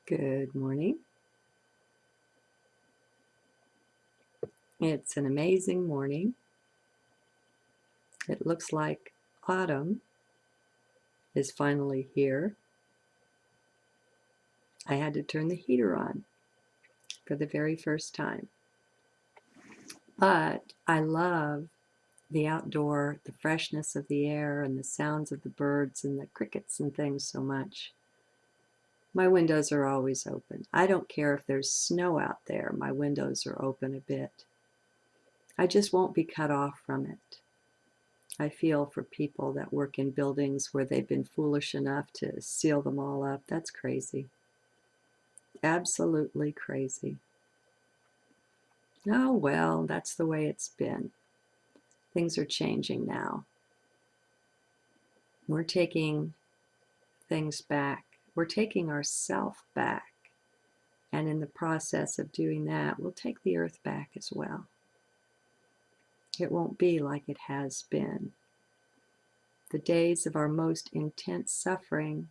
Good morning. It's an amazing morning. It looks like autumn is finally here. I had to turn the heater on for the very first time. But I love the outdoor, the freshness of the air and the sounds of the birds and the crickets and things so much. My windows are always open. I don't care if there's snow out there, my windows are open a bit. I just won't be cut off from it. I feel for people that work in buildings where they've been foolish enough to seal them all up. That's crazy. Absolutely crazy. Oh, well, that's the way it's been. Things are changing now. We're taking things back. We're taking ourself back. And in the process of doing that, we'll take the earth back as well. It won't be like it has been. The days of our most intense suffering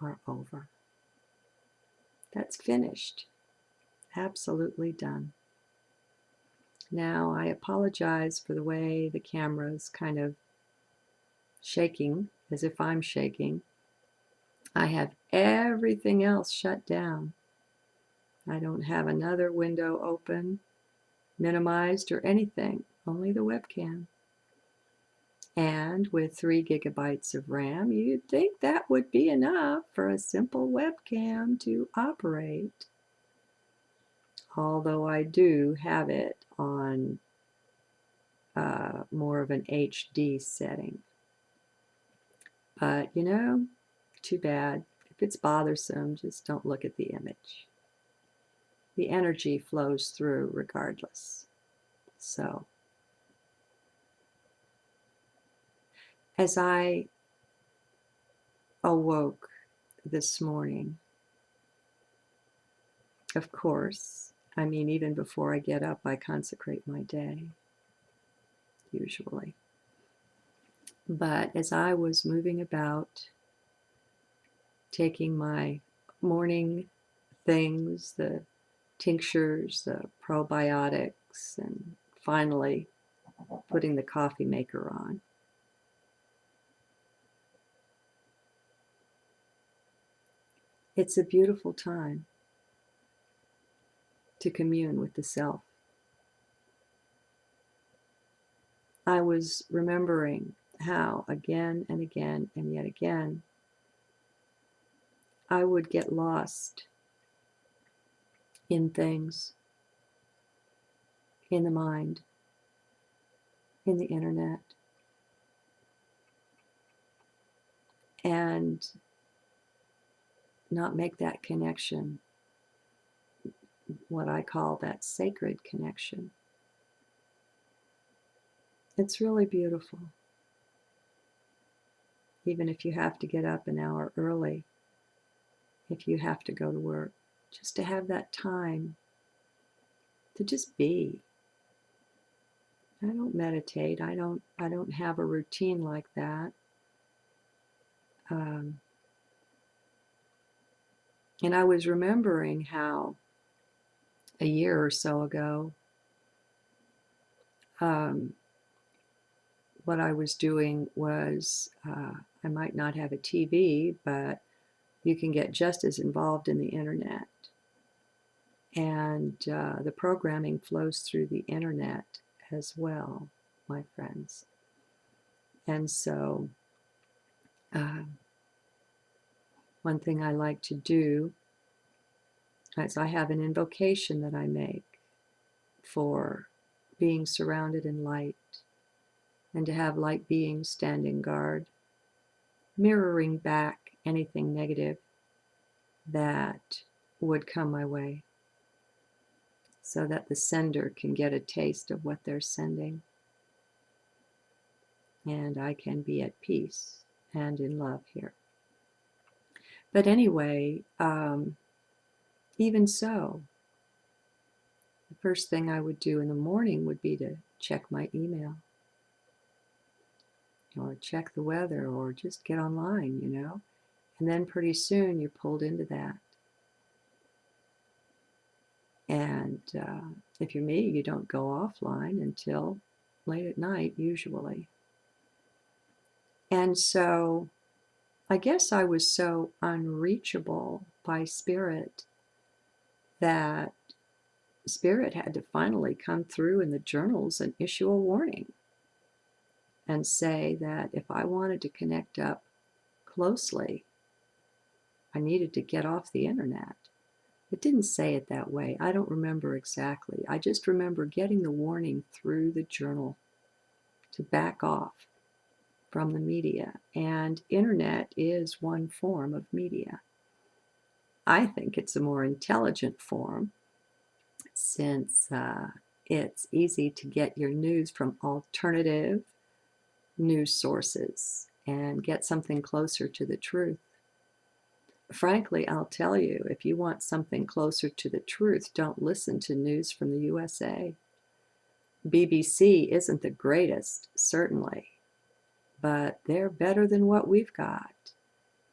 are over. That's finished. Absolutely done. Now, I apologize for the way the camera's kind of shaking, as if I'm shaking. I have everything else shut down. I don't have another window open, minimized, or anything, only the webcam. And with 3 gigabytes of RAM, you'd think that would be enough for a simple webcam to operate. Although I do have it on more of an HD setting. But, too bad. If it's bothersome, just don't look at the image. The energy flows through regardless. So, as I awoke this morning, of course, even before I get up, I consecrate my day, usually. But as I was moving about, taking my morning things, the tinctures, the probiotics, and finally putting the coffee maker on, it's a beautiful time to commune with the self. I was remembering how again and again and yet again I would get lost in things, in the mind, in the internet, and not make that connection, what I call that sacred connection. It's really beautiful. Even if you have to get up an hour early, if you have to go to work, just to have that time to just be. I don't meditate. I don't have a routine like that. And I was remembering how a year or so ago, what I was doing was, I might not have a TV, but you can get just as involved in the internet. And the programming flows through the internet as well, my friends. And so one thing I like to do is I have an invocation that I make for being surrounded in light, and to have light beings standing guard, mirroring back anything negative that would come my way, so that the sender can get a taste of what they're sending, and I can be at peace and in love here. But anyway, even so, the first thing I would do in the morning would be to check my email, or check the weather, or just get online, And then pretty soon you're pulled into that. And if you're me, you don't go offline until late at night, usually. And so I guess I was so unreachable by spirit that spirit had to finally come through in the journals and issue a warning and say that if I wanted to connect up closely, I needed to get off the internet. It didn't say it that way. I don't remember exactly. I just remember getting the warning through the journal to back off from the media. And internet is one form of media. I think it's a more intelligent form since it's easy to get your news from alternative news sources and get something closer to the truth. Frankly, I'll tell you, if you want something closer to the truth, don't listen to news from the USA. BBC isn't the greatest, certainly, but they're better than what we've got.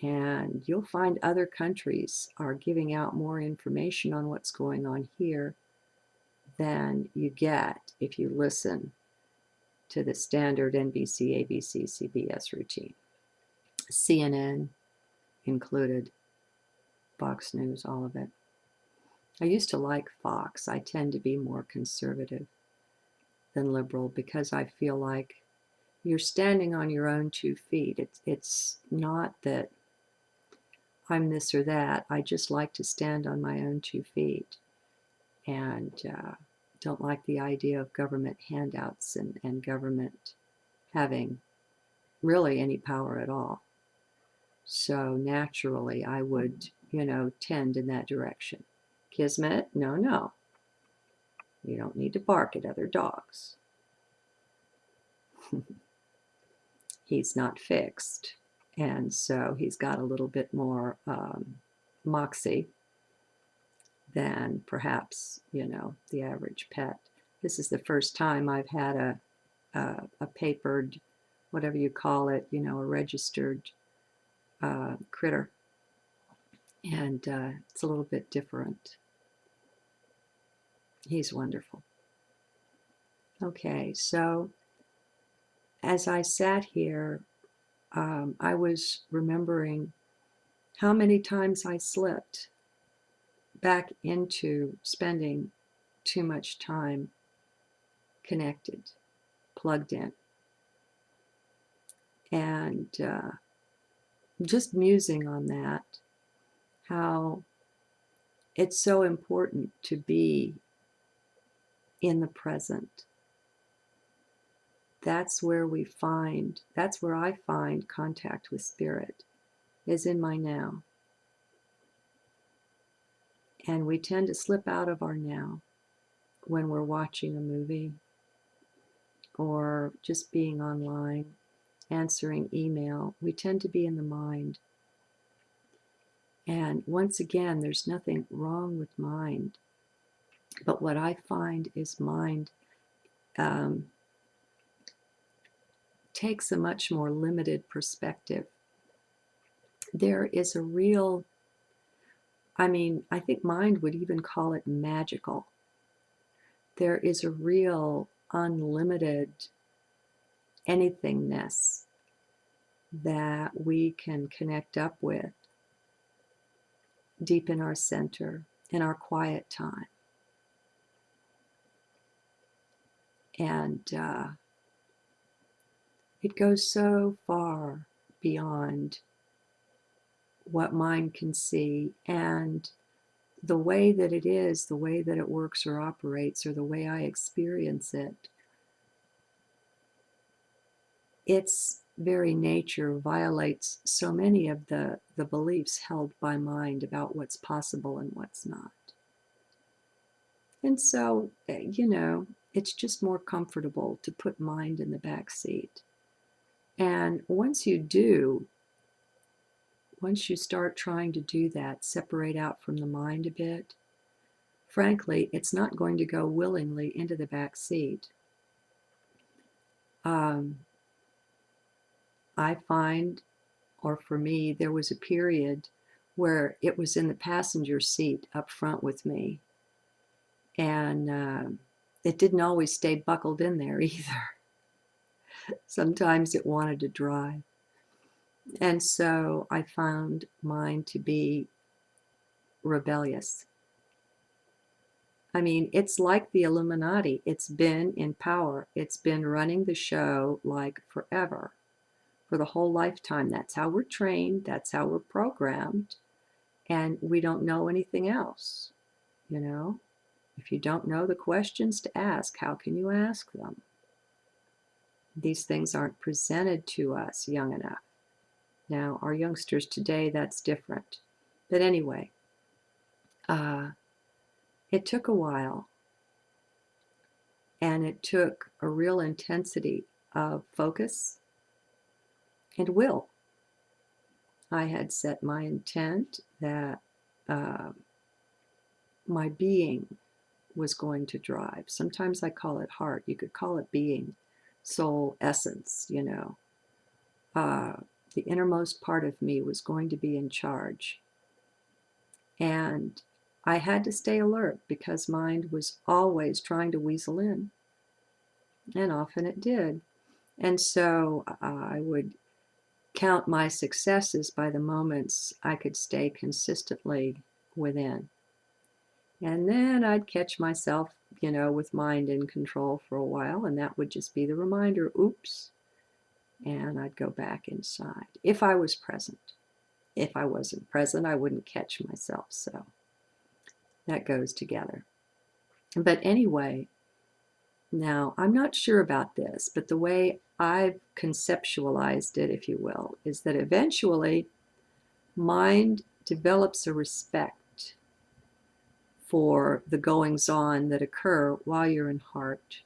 And you'll find other countries are giving out more information on what's going on here than you get if you listen to the standard NBC, ABC, CBS routine. CNN included, Fox News, all of it. I used to like Fox. I tend to be more conservative than liberal because I feel like you're standing on your own 2 feet. It's not that I'm this or that. I just like to stand on my own 2 feet and don't like the idea of government handouts and government having really any power at all. So naturally, I would, tend in that direction. Kismet, no, no. You don't need to bark at other dogs. He's not fixed. And so he's got a little bit more moxie than perhaps, the average pet. This is the first time I've had a papered, whatever you call it, a registered critter. And it's a little bit different. He's wonderful. Okay, so as I sat here, I was remembering how many times I slipped back into spending too much time connected, plugged in. And just musing on that, how it's so important to be in the present. That's where I find contact with spirit, is in my now. And we tend to slip out of our now when we're watching a movie or just being online, answering email. We tend to be in the mind. And once again, there's nothing wrong with mind. But what I find is mind takes a much more limited perspective. There is a real, I think mind would even call it magical. There is a real unlimited anythingness that we can connect up with deep in our center, in our quiet time. And it goes so far beyond what mind can see, and the way that it is, the way that it works or operates, or the way I experience it, its very nature violates so many of the beliefs held by mind about what's possible and what's not. And so, it's just more comfortable to put mind in the back seat. And once you start trying to do that, separate out from the mind a bit, frankly, it's not going to go willingly into the back seat. I find, or for me, there was a period where it was in the passenger seat up front with me. And it didn't always stay buckled in there either. Sometimes it wanted to drive. And so I found mine to be rebellious. I mean, it's like the Illuminati. It's been in power. It's been running the show like forever, for the whole lifetime. That's how we're trained. That's how we're programmed. And we don't know anything else, you know? If you don't know the questions to ask, how can you ask them? These things aren't presented to us young enough. Now, our youngsters today, that's different. But anyway, it took a while, and it took a real intensity of focus and will. I had set my intent that my being was going to drive. Sometimes I call it heart. You could call it being, soul, essence, you know. The innermost part of me was going to be in charge. And I had to stay alert because mind was always trying to weasel in. And often it did. And so I would count my successes by the moments I could stay consistently within. And then I'd catch myself, you know, with mind in control for a while, and that would just be the reminder, oops, and I'd go back inside if I was present. If I wasn't present, I wouldn't catch myself, so that goes together. But anyway, now I'm not sure about this, but the way I've conceptualized it, if you will, is that eventually mind develops a respect for the goings-on that occur while you're in heart.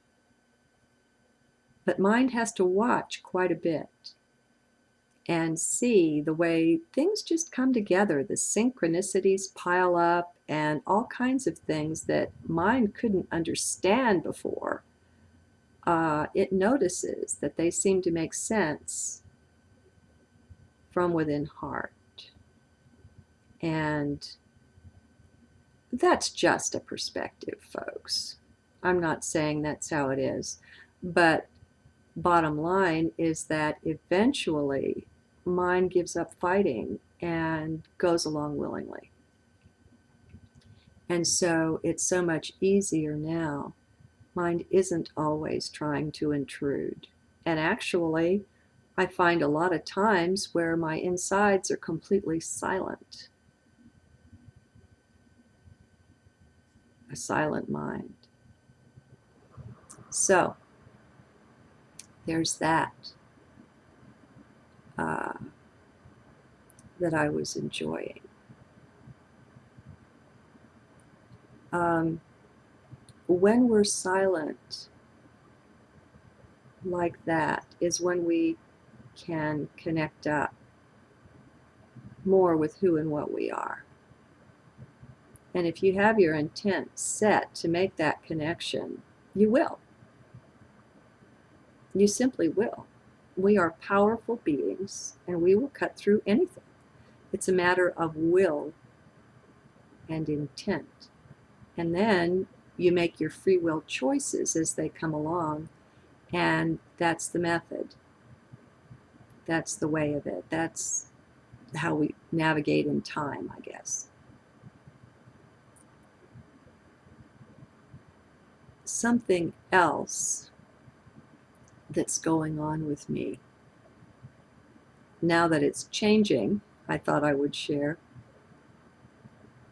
But mind has to watch quite a bit and see the way things just come together. The synchronicities pile up and all kinds of things that mind couldn't understand before. It notices that they seem to make sense from within heart. And that's just a perspective, folks. I'm not saying that's how it is. But bottom line is that eventually mind gives up fighting and goes along willingly. And so it's so much easier now. Mind isn't always trying to intrude. And actually, I find a lot of times where my insides are completely silent. A silent mind. So, there's that that I was enjoying. When we're silent like that is when we can connect up more with who and what we are. And if you have your intent set to make that connection, you will. You simply will. We are powerful beings, and we will cut through anything. It's a matter of will and intent. And then you make your free will choices as they come along, and that's the method. That's the way of it. That's how we navigate in time, I guess. Something else that's going on with me now that it's changing, I thought I would share,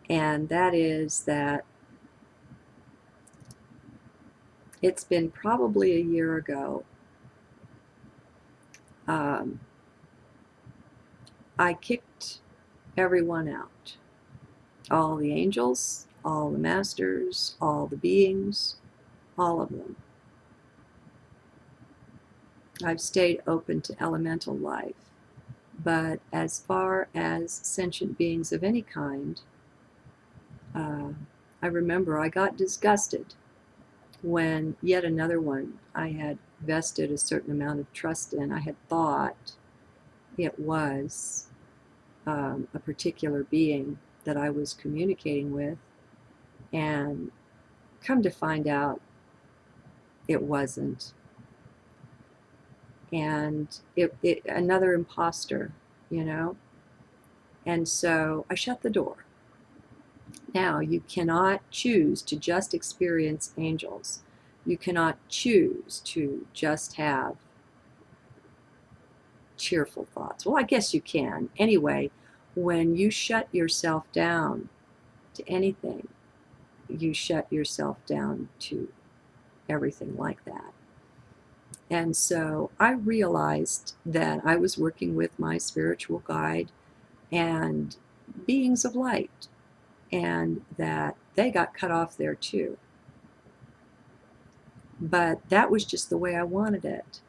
and that is that it's been probably a year ago. I kicked everyone out. All the angels, all the masters, all the beings, all of them. I've stayed open to elemental life, but as far as sentient beings of any kind, I remember I got disgusted when yet another one I had vested a certain amount of trust in. I had thought it was a particular being that I was communicating with, and come to find out it wasn't. And it another imposter, you know. And so I shut the door. Now, you cannot choose to just experience angels. You cannot choose to just have cheerful thoughts. Well, I guess you can. Anyway, when you shut yourself down to anything, you shut yourself down to everything like that. And so I realized that I was working with my spiritual guide and beings of light, and that they got cut off there too. But that was just the way I wanted it.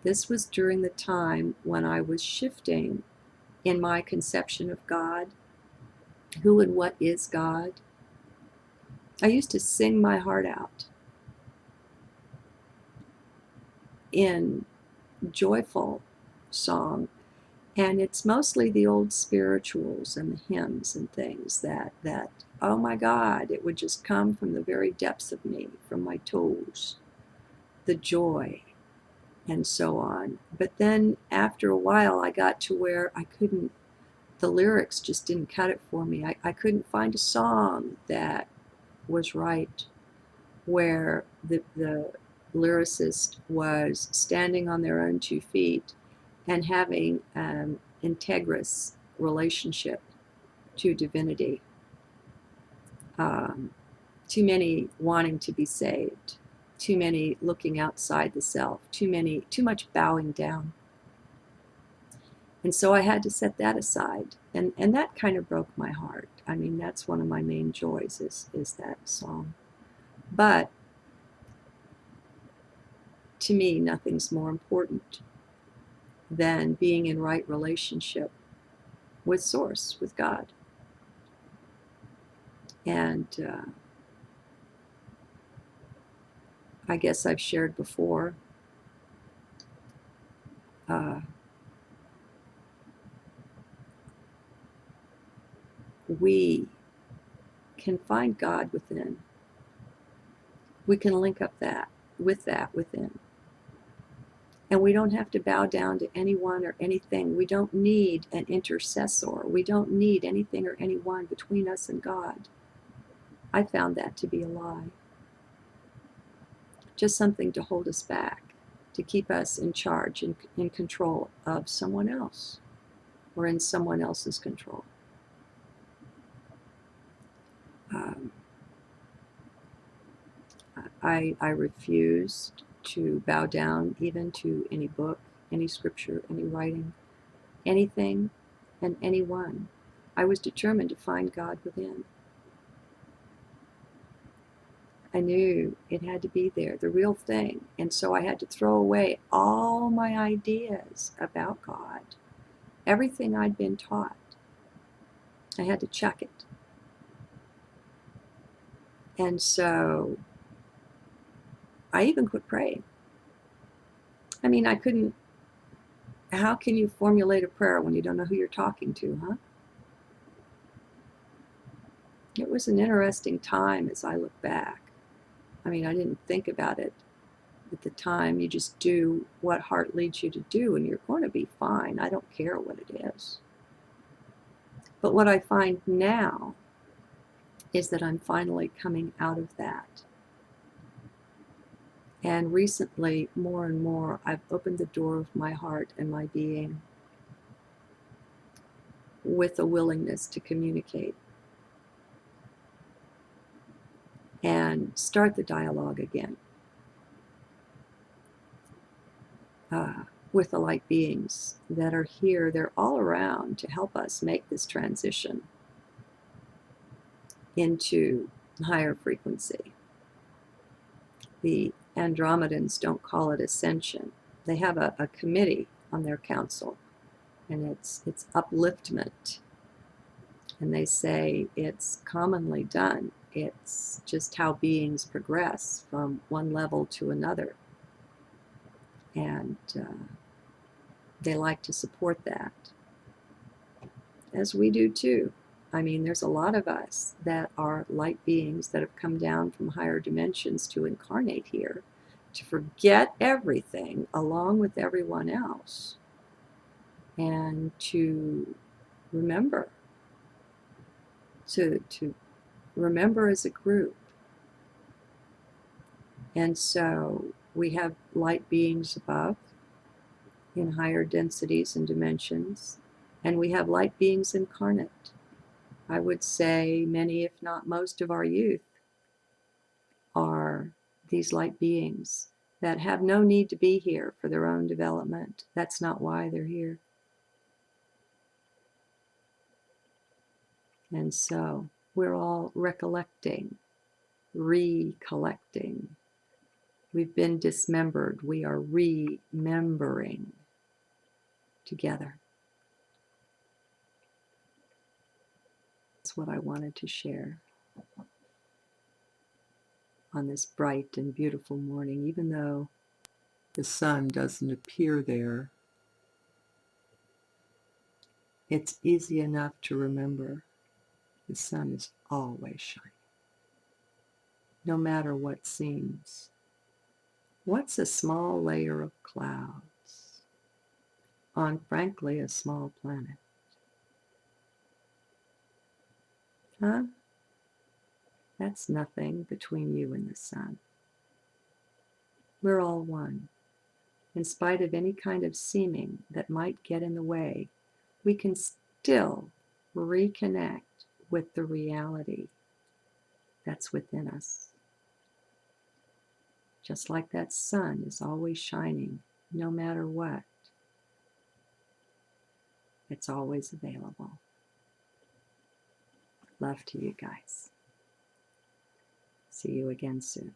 This was during the time when I was shifting in my conception of God, who and what is God. I used to sing my heart out in joyful song, and it's mostly the old spirituals and the hymns and things that oh my God, it would just come from the very depths of me, from my toes, the joy and so on. But then after a while I got to where I couldn't, the lyrics just didn't cut it for me. I couldn't find a song that was right, where the lyricist was standing on their own 2 feet and having an integrous relationship to divinity. Too many wanting to be saved, too many looking outside the self, too much bowing down. And so I had to set that aside, and that kind of broke my heart. I mean, that's one of my main joys is that song. But to me, nothing's more important than being in right relationship with Source, with God. And I guess I've shared before, we can find God within. We can link up that within. And we don't have to bow down to anyone or anything. We don't need an intercessor. We don't need anything or anyone between us and God. I found that to be a lie. Just something to hold us back, to keep us in charge and in control of someone else, or in someone else's control. I refused to bow down even to any book, any scripture, any writing, anything and anyone. I was determined to find God within. I knew it had to be there, the real thing. And so I had to throw away all my ideas about God, everything I'd been taught. I had to chuck it. And so I even quit praying. I mean, I couldn't. How can you formulate a prayer when you don't know who you're talking to, huh? It was an interesting time as I look back. I mean, I didn't think about it at the time. You just do what heart leads you to do, and you're going to be fine. I don't care what it is. But what I find now is that I'm finally coming out of that. And recently, more and more, I've opened the door of my heart and my being with a willingness to communicate and start the dialogue again with the light beings that are here. They're all around to help us make this transition into higher frequency. The Andromedans don't call it ascension. They have a committee on their council, and it's upliftment. And they say it's commonly done. It's just how beings progress from one level to another. And they like to support that, as we do too. I mean, there's a lot of us that are light beings that have come down from higher dimensions to incarnate here, to forget everything along with everyone else, and to remember, to remember as a group. And so we have light beings above in higher densities and dimensions, and we have light beings incarnate. I would say many, if not most, of our youth are these light beings that have no need to be here for their own development. That's not why they're here. And so we're all recollecting, recollecting. We've been dismembered. We are remembering together. That's what I wanted to share on this bright and beautiful morning, even though the sun doesn't appear there. It's easy enough to remember the sun is always shining, no matter what seems. What's a small layer of clouds on, frankly, a small planet? Huh? That's nothing between you and the sun. We're all one. In spite of any kind of seeming that might get in the way, we can still reconnect with the reality that's within us. Just like that sun is always shining, no matter what, it's always available. Love to you guys. See you again soon.